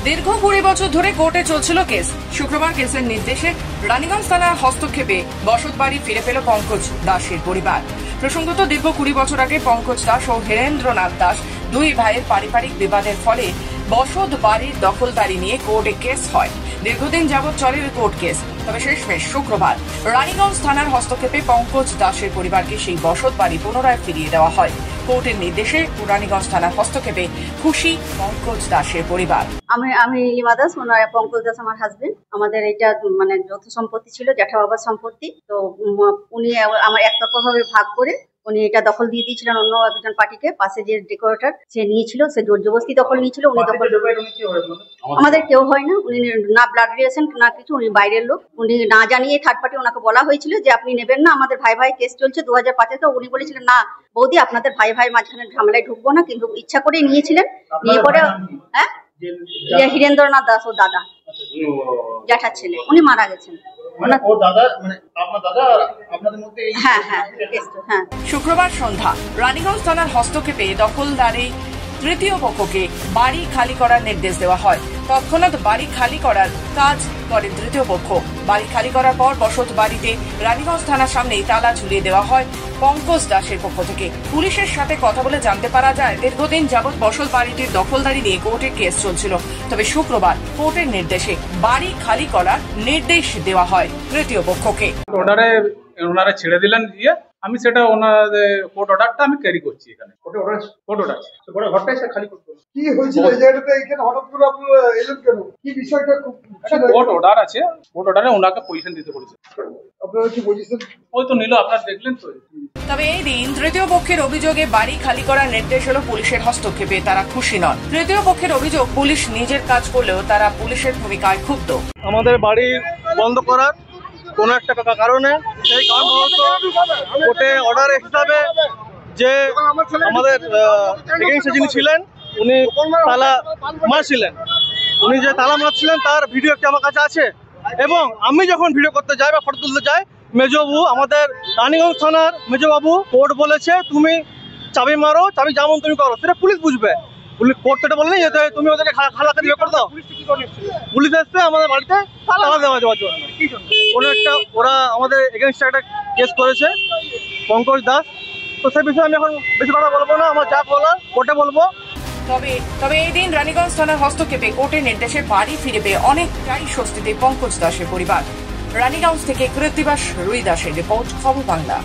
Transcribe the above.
দীর্ঘ 20 বছর ধরে কোর্টে চলছিল কেস। শুক্রবার কেসের নির্দেশে রানীগঞ্জ থানার হস্তক্ষেপে বসতবাড়ি ফিরে পেল পঙ্কজ দাসের পরিবার। প্রসঙ্গত, দীর্ঘ 20 বছর আগে পঙ্কজ দাস ও হীরেন্দ্রনাথ দাস দুই ভাইয়ের পারিবারিক বিবাদের ফলে বসত বাড়ির দখলদারি নিয়ে কোর্টে কেস হয়। দীর্ঘদিন যাবৎ চলে কোর্ট কেস। তবে শেষমেশ শুক্রবার রানীগঞ্জ থানার হস্তক্ষেপে পঙ্কজ দাসের পরিবারকে সেই বসত বাড়ি পুনরায় ফিরিয়ে দেওয়া হয়। কোর্টের নির্দেশে রানীগঞ্জ থানার হস্তক্ষেপে খুশি পঙ্কজ দাসের পরিবার। আমি লিমা দাস, পঙ্কজ দাস আমার হাজবেন্ড। আমাদের এটা যৌথ সম্পত্তি ছিল, জ্যাঠা বাবার সম্পত্তি। তো উনি আমার একতরফাভাবে ভাগ করে উনি এটা দখল দিয়ে দিয়েছিলেন অন্য একজন পার্টিকে। পাশে যে ডেকোরেটর সে নিয়েছিল, সে জোর জবরদস্তি দখল নিয়েছিল। উনি দখল আমাদের কেউ হয় না, উনি না ব্লাড রিলেশন না কিছু, উনি বাইরের লোক। উনি না জানিয়ে থার্ড পার্টি ওনাকে বলা হয়েছিল যে আপনি নেবেন না, আমাদের ভাই ভাই কেস চলছে 2005-এ। তো উনি বলেছিলেন না বৌদি, আপনাদের ভাই ভাই মাঝখানে ঝামেলায় ঢুকবো না, কিন্তু ইচ্ছা করে নিয়েছিলেন। নিয়ে পরে হ্যাঁ, হীরেন্দ্রনাথ দাস ও দাদা জ্যাঠার ছেলে, উনি মারা গেছেন। শুক্রবার সন্ধ্যা রানীগঞ্জ থানার হস্তক্ষেপে দখলদারি তৃতীয় পক্ষকে বাড়ি খালি করার নির্দেশ দেওয়া হয়। তৎক্ষণাৎ বাড়ি খালি করার কাজ করে তৃতীয় পক্ষ। বাড়ি খালি করার পর বসত বাড়িতে রানীগঞ্জ থানার সামনেই তালা ঝুলিয়ে দেওয়া হয় পঙ্কজ দাসের পক্ষ থেকে। পুলিশের সাথে কথা বলে জানতে পারা যায়, দীর্ঘদিন যাবৎ বসত বাড়িটির দখলদারি নিয়ে কোর্টে কেস চলছিল। তবে শুক্রবার কোর্টের নির্দেশে বাড়ি খালি করার নির্দেশ দেওয়া হয় তৃতীয় পক্ষকে। ওনারা ছেড়ে দিলেন, দিয়ে আমি সেটা ওনাদের কোর্ট অর্ডারটা আমি ক্যারি করছি এখানে। কোর্ট অর্ডার বড় ঘরটাই স্যার খালি করতে কি হয়েছিল এই জায়গাটাতে, এখানে হঠাৎ করে আপনারা এলেন কেন? কি বিষয়টা? কোর্ট অর্ডার আছে, কোর্ট অর্ডারে ওনাকে পজিশন দিতে বলেছে। আপনারা কি পজিশন ওই তো নিল, আপনারা দেখলেন তো। তবে এই দিন তৃতীয় পক্ষের অভিযোগে বাড়ি খালি করার নির্দেশ হলো পুলিশের হস্তক্ষেপে তারা খুশি নন। তৃতীয় পক্ষের অভিযোগ, পুলিশ নিজের কাজ করলেও তারা পুলিশের ভূমিকায় ক্ষুব্ধ। আমাদের বাড়ি বন্ধ করার কোন একটা কারণে, সেই কারণবশত কোর্টে অর্ডার হিসাবে যে আমাদের এগেইনস্টে যিনি ছিলেন উনি তালা মারছিলেন, উনি যে তালা মারছিলেন তার ভিডিও একটি আমার কাছে আছে। এবং আমি যখন ভিডিও করতে যাই বা ফটো তুলতে যাই, মেজবাবু, আমাদের রানীগঞ্জ থানার মেজবাবু, কোর্ট বলেছে তুমি চাবি মারো, চাবি যেমন তুমি করো, সেটা পুলিশ বুঝবে। কোর্ট তো বলেনি যে তুমি ওদেরকে খালাকারি করে দাও। পুলিশ এসছে আমাদের বাড়িতে তালা দেওয়ার জন্য। কোনো একটা ওরা আমাদের এগেইনস্টে একটা কেস করেছে পঙ্কজ দাস। তো সেই বিষয়ে আমি এখন বেশি কথা বলবো না, আমার যা বলার কোর্টে বলবো। তবে এই দিন রানীগঞ্জ থানার হস্তক্ষেপে কোর্টের নির্দেশে বাড়ি ফিরে পেয়ে অনেকটাই স্বস্তিতে পঙ্কজ দাসের পরিবার। রানীগঞ্জ থেকে কৃত্তিবাস রুই দাসের রিপোর্ট, খবর বাংলা।